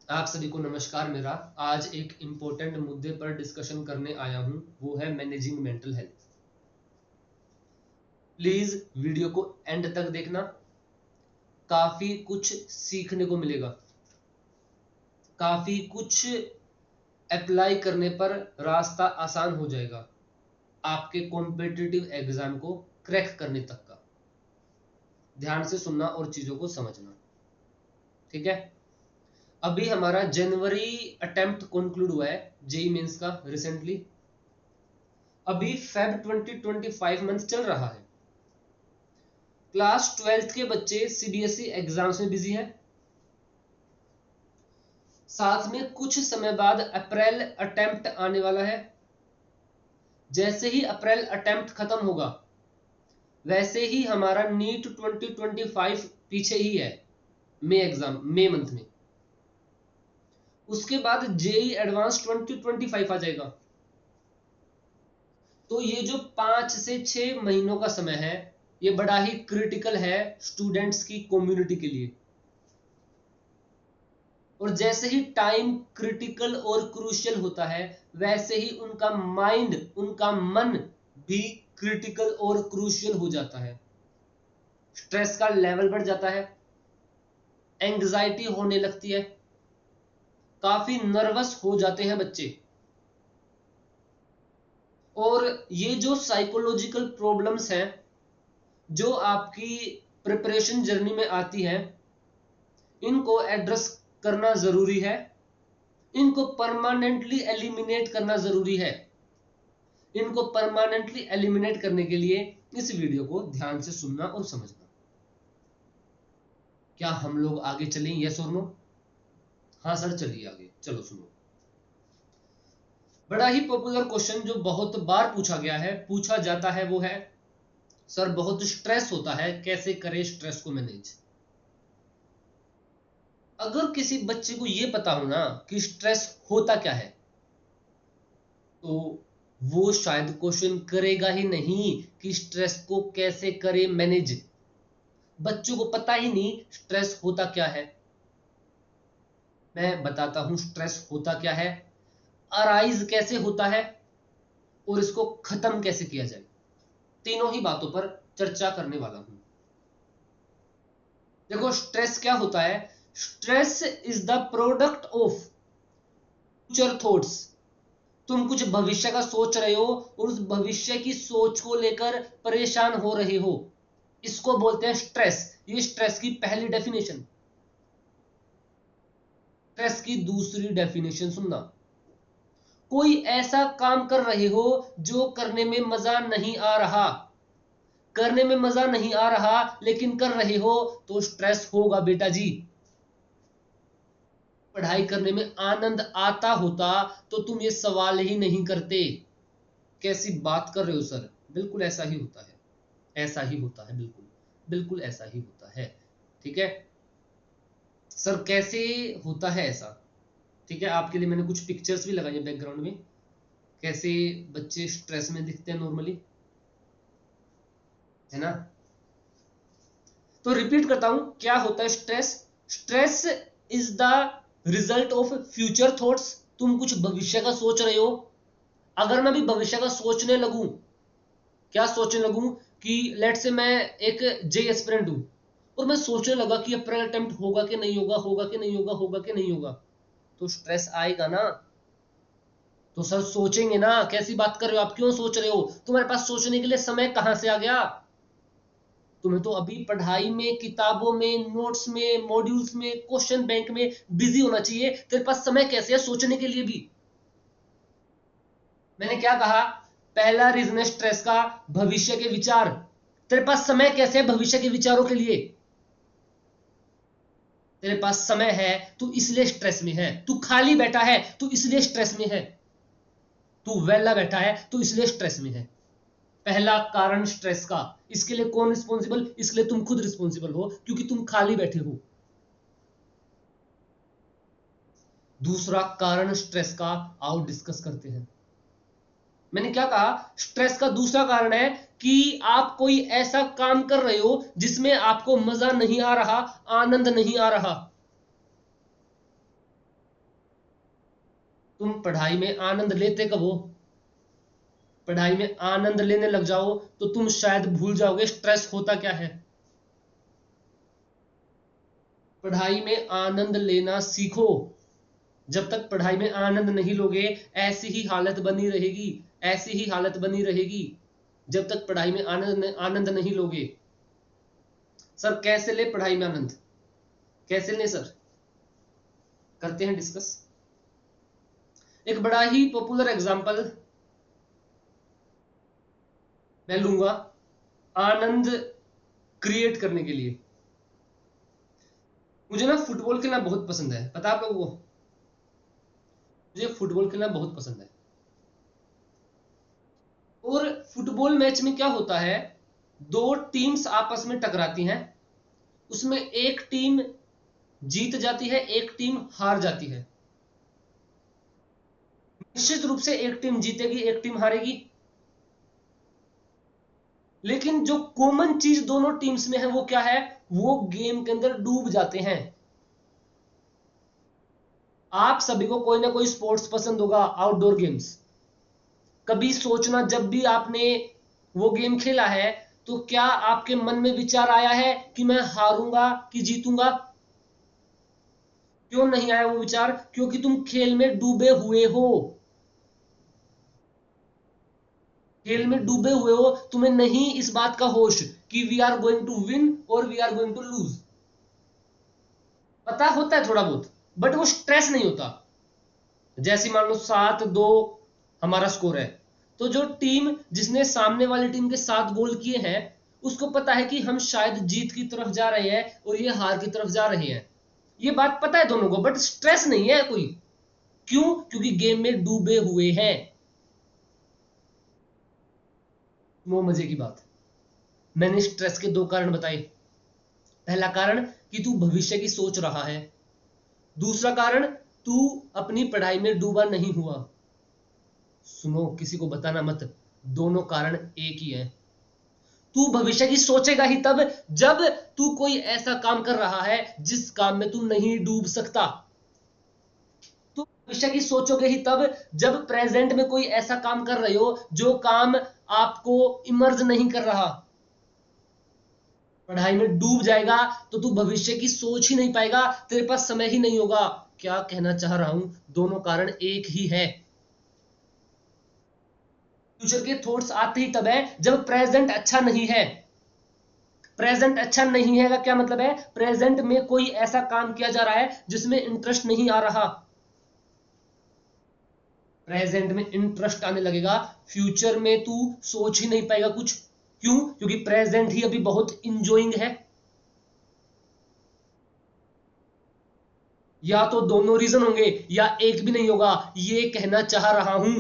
आप सभी को नमस्कार। मेरा आज एक इम्पोर्टेंट मुद्दे पर डिस्कशन करने आया हूं, वो है managing mental health. Please video को एंड तक देखना, काफी कुछ सीखने को मिलेगा, काफी कुछ अप्लाई करने पर रास्ता आसान हो जाएगा आपके कॉम्पिटिटिव एग्जाम को क्रैक करने तक का। ध्यान से सुनना और चीजों को समझना, ठीक है। अभी हमारा जनवरी अटेम्प्ट कंक्लूड हुआ है जेई मेंस का रिसेंटली। अभी फेब 2025 मंथ चल रहा है। क्लास 12th के बच्चे सीबीएसई एग्जाम्स में बिजी हैं। साथ में कुछ समय बाद अप्रैल अटेम्प्ट आने वाला है। जैसे ही अप्रैल अटेम्प्ट खत्म होगा वैसे ही हमारा नीट 2025 पीछे ही है, मई एग्जाम, मई मंथ में। उसके बाद जेई एडवांस 2025 आ जाएगा। तो ये जो 5 से 6 महीनों का समय है, ये बड़ा ही क्रिटिकल है स्टूडेंट्स की कम्युनिटी के लिए। और जैसे ही टाइम क्रिटिकल और क्रूशियल होता है वैसे ही उनका माइंड, उनका मन भी क्रिटिकल और क्रूशियल हो जाता है। स्ट्रेस का लेवल बढ़ जाता है, एंग्जाइटी होने लगती है, काफी नर्वस हो जाते हैं बच्चे। और ये जो साइकोलॉजिकल प्रॉब्लम्स हैं जो आपकी प्रिपरेशन जर्नी में आती है, इनको एड्रेस करना जरूरी है, इनको परमानेंटली एलिमिनेट करना जरूरी है। इनको परमानेंटली एलिमिनेट करने के लिए इस वीडियो को ध्यान से सुनना और समझना। क्या हम लोग आगे चलें, यस और नो? हाँ सर, चलिए आगे, चलो सुनो। बड़ा ही पॉपुलर क्वेश्चन जो बहुत बार पूछा गया है, पूछा जाता है, वो है सर बहुत स्ट्रेस होता है, कैसे करें स्ट्रेस को मैनेज। अगर किसी बच्चे को यह पता हो ना कि स्ट्रेस होता क्या है, तो वो शायद क्वेश्चन करेगा ही नहीं कि स्ट्रेस को कैसे करें मैनेज। बच्चों को पता ही नहीं स्ट्रेस होता क्या है। मैं बताता हूं स्ट्रेस होता क्या है, अराइज कैसे होता है और इसको खत्म कैसे किया जाए। तीनों ही बातों पर चर्चा करने वाला हूं। देखो, स्ट्रेस क्या होता है? Stress is the product of future thoughts. तुम कुछ भविष्य का सोच रहे हो और उस भविष्य की सोच को लेकर परेशान हो रहे हो, इसको बोलते हैं स्ट्रेस। ये स्ट्रेस की पहली डेफिनेशन। स्ट्रेस की दूसरी डेफिनेशन सुनना। कोई ऐसा काम कर रहे हो जो करने में मजा नहीं आ रहा, करने में मजा नहीं आ रहा लेकिन कर रहे हो, तो स्ट्रेस होगा बेटा जी। पढ़ाई करने में आनंद आता होता तो तुम ये सवाल ही नहीं करते। कैसी बात कर रहे हो सर? बिल्कुल ऐसा ही होता है, ऐसा ही होता है, बिल्कुल बिल्कुल ऐसा ही होता है। ठीक है सर, कैसे होता है ऐसा? ठीक है, आपके लिए मैंने कुछ पिक्चर्स भी लगाई है बैकग्राउंड में, कैसे बच्चे स्ट्रेस में दिखते हैं नॉर्मली, है ना। तो रिपीट करता हूं, क्या होता है stress? Stress is the result of future thoughts. तुम कुछ भविष्य का सोच रहे हो। अगर मैं भी भविष्य का सोचने लगूं, क्या सोचने लगूं कि लेट से मैं एक जे एस्पिरेंट हूं और मैं सोचने लगा कि अप्रैल अटेम्प्ट होगा कि नहीं होगा, होगा कि नहीं होगा, होगा कि नहीं होगा, तो स्ट्रेस आएगा ना। तो सर सोचेंगे ना, कैसी बात कर रहे हो आप, क्यों सोच रहे हो? तुम्हारे पास सोचने के लिए समय कहां से आ गया? तुम्हें तो अभी पढ़ाई में, किताबों में, नोट्स में, मॉड्यूल्स में, क्वेश्चन बैंक में बिजी होना चाहिए। तेरे पास समय कैसे है सोचने के लिए भी? मैंने क्या कहा? पहला रीजन है स्ट्रेस का, भविष्य के विचार। तेरे पास समय कैसे है भविष्य के विचारों के लिए? तेरे पास समय है तू इसलिए स्ट्रेस में है, तू खाली बैठा है तू इसलिए स्ट्रेस में है, तू वेला बैठा है तू इसलिए स्ट्रेस में है। पहला कारण स्ट्रेस का। इसके लिए कौन रिस्पॉन्सिबल? इसके लिए तुम खुद रिस्पॉन्सिबल हो, क्योंकि तुम खाली बैठे हो। दूसरा कारण स्ट्रेस का, आओ डिस्कस करते हैं। मैंने क्या कहा? स्ट्रेस का दूसरा कारण है कि आप कोई ऐसा काम कर रहे हो जिसमें आपको मजा नहीं आ रहा, आनंद नहीं आ रहा। तुम पढ़ाई में आनंद लेते कब हो? पढ़ाई में आनंद लेने लग जाओ तो तुम शायद भूल जाओगे स्ट्रेस होता क्या है। पढ़ाई में आनंद लेना सीखो। जब तक पढ़ाई में आनंद नहीं लोगे, ऐसी ही हालत बनी रहेगी, ऐसी ही हालत बनी रहेगी जब तक पढ़ाई में आनंद नहीं लोगे। सर कैसे ले पढ़ाई में आनंद, कैसे ले सर? करते हैं डिस्कस। एक बड़ा ही पॉपुलर एग्जांपल मैं लूंगा आनंद क्रिएट करने के लिए। मुझे ना फुटबॉल खेलना बहुत पसंद है, पता आप लोगों को? मुझे फुटबॉल खेलना बहुत पसंद है। और फुटबॉल मैच में क्या होता है, दो टीम्स आपस में टकराती हैं, उसमें एक टीम जीत जाती है, एक टीम हार जाती है। निश्चित रूप से एक टीम जीतेगी, एक टीम हारेगी। लेकिन जो कॉमन चीज दोनों टीम्स में है वो क्या है? वो गेम के अंदर डूब जाते हैं। आप सभी को कोई ना कोई स्पोर्ट्स पसंद होगा, आउटडोर गेम्स। कभी सोचना, जब भी आपने वो गेम खेला है तो क्या आपके मन में विचार आया है कि मैं हारूंगा कि जीतूंगा? क्यों नहीं आया वो विचार? क्योंकि तुम खेल में डूबे हुए हो। खेल में डूबे हुए हो, तुम्हें नहीं इस बात का होश कि we are going to win और we are going to lose. पता होता है थोड़ा बहुत, बट वो स्ट्रेस नहीं होता। जैसे मान लो 7-2 हमारा स्कोर है, तो जो टीम जिसने सामने वाली टीम के 7 गोल किए हैं, उसको पता है कि हम शायद जीत की तरफ जा रहे हैं और ये हार की तरफ जा रहे हैं। ये बात पता है दोनों को, बट स्ट्रेस नहीं है कोई। क्यों? क्योंकि गेम में डूबे हुए हैं। वो मजे की बात। मैंने स्ट्रेस के 2 कारण बताए। पहला कारण कि तू भविष्य की सोच रहा है। दूसरा कारण, तू अपनी पढ़ाई में डूबा नहीं हुआ। सुनो, किसी को बताना मत, दोनों कारण एक ही है। तू भविष्य की सोचेगा ही तब जब तू कोई ऐसा काम कर रहा है जिस काम में तू नहीं डूब सकता। तू भविष्य की सोचोगे ही तब जब प्रेजेंट में कोई ऐसा काम कर रहे हो जो काम आपको इमर्ज नहीं कर रहा। पढ़ाई में डूब जाएगा तो तू भविष्य की सोच ही नहीं पाएगा, तेरे पास समय ही नहीं होगा। क्या कहना चाह रहा हूं, दोनों कारण एक ही है। फ्यूचर के थॉट्स आते ही तब है जब प्रेजेंट अच्छा नहीं है। प्रेजेंट अच्छा नहीं है का क्या मतलब है? प्रेजेंट में कोई ऐसा काम किया जा रहा है जिसमें इंटरेस्ट नहीं आ रहा। प्रेजेंट में इंटरेस्ट आने लगेगा, फ्यूचर में तू सोच ही नहीं पाएगा कुछ। क्यों? क्योंकि प्रेजेंट ही अभी बहुत इंजॉइंग है। या तो दोनों रीजन होंगे या एक भी नहीं होगा, ये कहना चाह रहा हूं।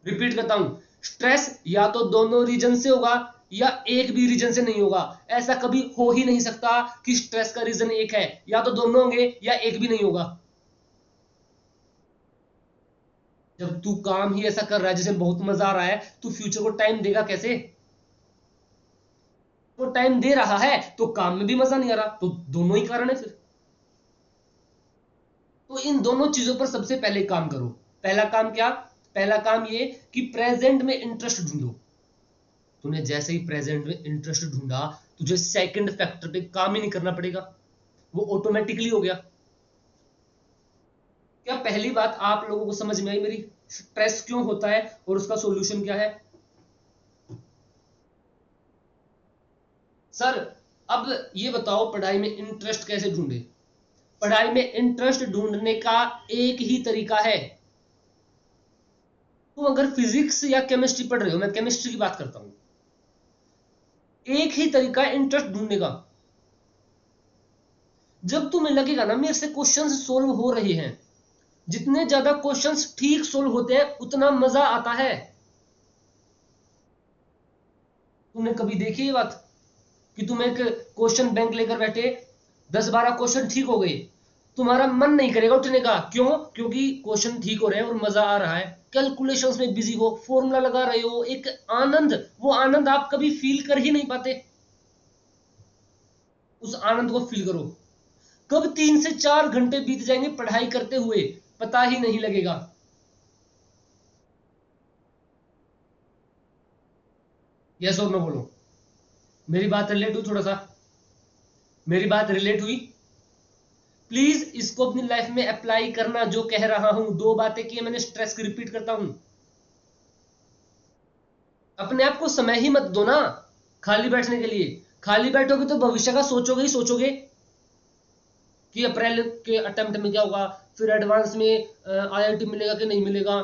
रिपीट करता हूं, स्ट्रेस या तो दोनों रीजन से होगा या एक भी रीजन से नहीं होगा। ऐसा कभी हो ही नहीं सकता कि स्ट्रेस का रीजन एक है। या तो दोनों होंगे या एक भी नहीं होगा। जब तू काम ही ऐसा कर रहा है जिसमें बहुत मजा आ रहा है, तू फ्यूचर को टाइम देगा कैसे? तो टाइम दे रहा है तो काम में भी मजा नहीं आ रहा, तो दोनों ही कारण है फिर। तो इन दोनों चीजों पर सबसे पहले काम करो। पहला काम क्या? पहला काम ये कि प्रेजेंट में इंटरेस्ट ढूंढो। तूने जैसे ही प्रेजेंट में इंटरेस्ट ढूंढा, तुझे सेकंड फैक्टर पे काम ही नहीं करना पड़ेगा, वो ऑटोमेटिकली हो गया। क्या पहली बात आप लोगों को समझ में आई मेरी? स्ट्रेस क्यों होता है और उसका सॉल्यूशन क्या है? सर अब ये बताओ, पढ़ाई में इंटरेस्ट कैसे ढूंढे? पढ़ाई में इंटरेस्ट ढूंढने का एक ही तरीका है। तुम अगर फिजिक्स या केमिस्ट्री पढ़ रहे हो, मैं केमिस्ट्री की बात करता हूं, एक ही तरीका है इंटरेस्ट ढूंढने का। जब तुम्हें लगेगा ना मेरे से क्वेश्चंस सोल्व हो रहे हैं, जितने ज्यादा क्वेश्चंस ठीक सोल्व होते हैं उतना मजा आता है। तुमने कभी देखी ये बात कि तुम एक क्वेश्चन बैंक लेकर बैठे, 10-12 क्वेश्चन ठीक हो गए, तुम्हारा मन नहीं करेगा उठने का? क्यों? क्योंकि क्वेश्चन ठीक हो रहे हैं और मजा आ रहा है। कैलकुलेशंस में बिजी हो, फॉर्मूला लगा रहे हो, एक आनंद, वो आनंद आप कभी फील कर ही नहीं पाते। उस आनंद को फील करो। कब 3 से 4 घंटे बीत जाएंगे पढ़ाई करते हुए, पता ही नहीं लगेगा। यस और नो बोलो। मेरी बात रिलेट हुई? थोड़ा सा मेरी बात रिलेट हुई? प्लीज इसको अपनी लाइफ में अप्लाई करना जो कह रहा हूं। दो बातें की मैंने, स्ट्रेस की रिपीट करता हूं। अपने आप को समय ही मत दो ना खाली बैठने के लिए। खाली बैठोगे तो भविष्य का सोचोगे ही सोचोगे कि अप्रैल के अटेम्प्ट में क्या होगा, फिर एडवांस में आईआईटी मिलेगा कि नहीं मिलेगा,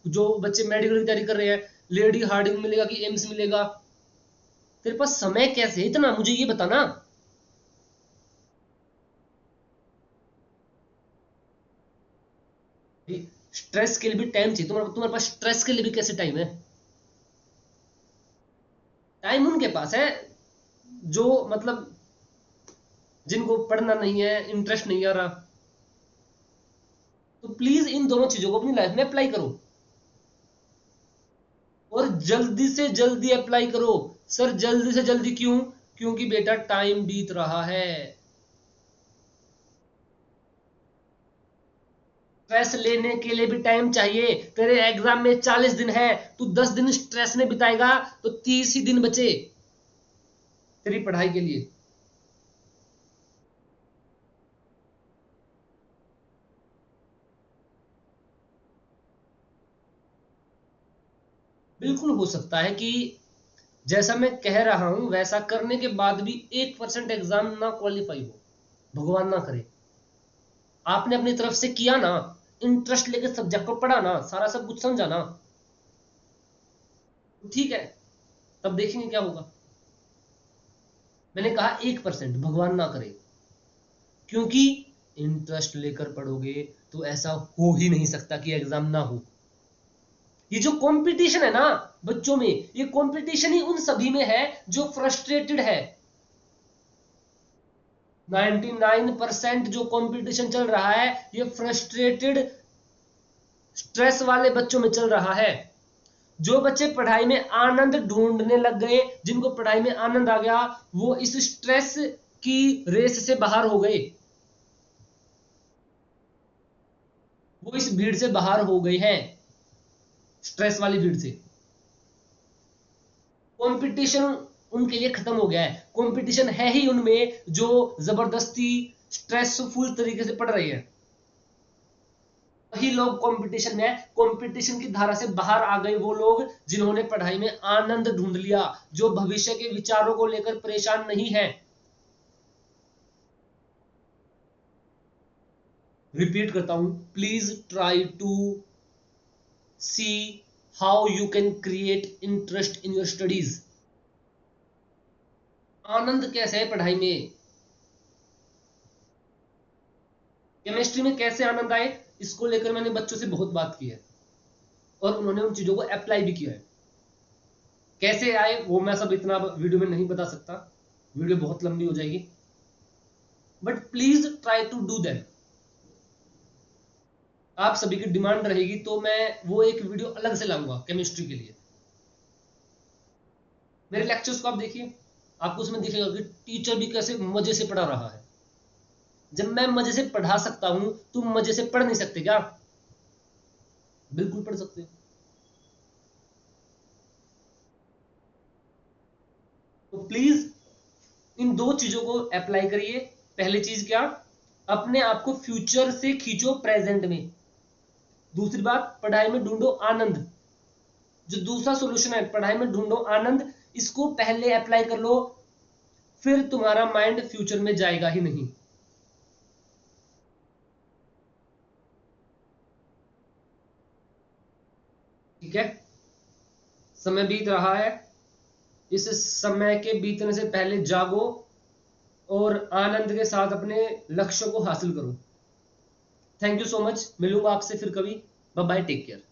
जो बच्चे मेडिकल की तैयारी कर रहे हैं लेडी हार्डिंग मिलेगा कि एम्स मिलेगा। तेरे पास समय कैसे है इतना, मुझे ये बताना। स्ट्रेस के लिए भी टाइम चाहिए। तुम्हारे पास स्ट्रेस के लिए भी कैसे टाइम है? टाइम उनके पास है जो मतलब जिनको पढ़ना नहीं है, इंटरेस्ट नहीं आ रहा। तो प्लीज इन दोनों चीजों को अपनी लाइफ में अप्लाई करो और जल्दी से जल्दी अप्लाई करो। सर जल्दी से जल्दी क्यों? क्योंकि बेटा टाइम बीत रहा है। स्ट्रेस लेने के लिए भी टाइम चाहिए। तेरे एग्जाम में 40 दिन है, तू 10 दिन स्ट्रेस में बिताएगा तो 30 ही दिन बचे तेरी पढ़ाई के लिए। बिल्कुल हो सकता है कि जैसा मैं कह रहा हूं वैसा करने के बाद भी 1% एग्जाम ना क्वालिफाई हो, भगवान ना करे। आपने अपनी तरफ से किया ना, इंटरेस्ट लेके सब्जेक्ट को पढ़ा ना, सारा सब कुछ समझा ना, तो ठीक है, तब देखेंगे क्या होगा। मैंने कहा 1%, भगवान ना करे। क्योंकि इंटरेस्ट लेकर पढ़ोगे तो ऐसा हो ही नहीं सकता कि एग्जाम ना हो। ये जो कंपटीशन है ना बच्चों में, ये कंपटीशन ही उन सभी में है जो फ्रस्ट्रेटेड है। 99% जो कंपटीशन चल रहा है ये फ्रस्ट्रेटेड स्ट्रेस वाले बच्चों में चल रहा है। जो बच्चे पढ़ाई में आनंद ढूंढने लग गए, जिनको पढ़ाई में आनंद आ गया, वो इस स्ट्रेस की रेस से बाहर हो गए, वो इस भीड़ से बाहर हो गए हैं, स्ट्रेस वाली भीड़ से। कंपटीशन उनके लिए खत्म हो गया है। कंपटीशन है ही उनमें जो जबरदस्ती स्ट्रेसफुल तरीके से पढ़ रहे हैं। वही लोग कंपटीशन में, कंपटीशन की धारा से बाहर आ गए वो लोग जिन्होंने पढ़ाई में आनंद ढूंढ लिया, जो भविष्य के विचारों को लेकर परेशान नहीं है। रिपीट करता हूं, please try to see how you can create interest in your studies. आनंद कैसे है पढ़ाई में? केमिस्ट्री में कैसे आनंद आए, इसको लेकर मैंने बच्चों से बहुत बात की है और उन्होंने उन चीजों को अप्लाई भी किया है। कैसे आए वो मैं सब इतना वीडियो में नहीं बता सकता, वीडियो बहुत लंबी हो जाएगी, but please try to do that. आप सभी की डिमांड रहेगी तो मैं वो एक वीडियो अलग से लाऊंगा केमिस्ट्री के लिए। मेरे लेक्चर्स को आप देखिए, आपको उसमें दिखेगा कि टीचर भी कैसे मजे से पढ़ा रहा है। जब मैं मजे से पढ़ा सकता हूं, तुम मजे से पढ़ नहीं सकते क्या? बिल्कुल पढ़ सकते हो। तो प्लीज इन दो चीजों को अप्लाई करिए। पहली चीज क्या? अपने आप को फ्यूचर से खींचो प्रेजेंट में। दूसरी बात, पढ़ाई में ढूंढो आनंद। जो दूसरा सॉल्यूशन है, पढ़ाई में ढूंढो आनंद, इसको पहले अप्लाई कर लो, फिर तुम्हारा माइंड फ्यूचर में जाएगा ही नहीं। ठीक है, समय बीत रहा है, इस समय के बीतने से पहले जागो और आनंद के साथ अपने लक्ष्य को हासिल करो। थैंक यू सो मच, मिलूंगा आपसे फिर कभी। Bye bye, take care.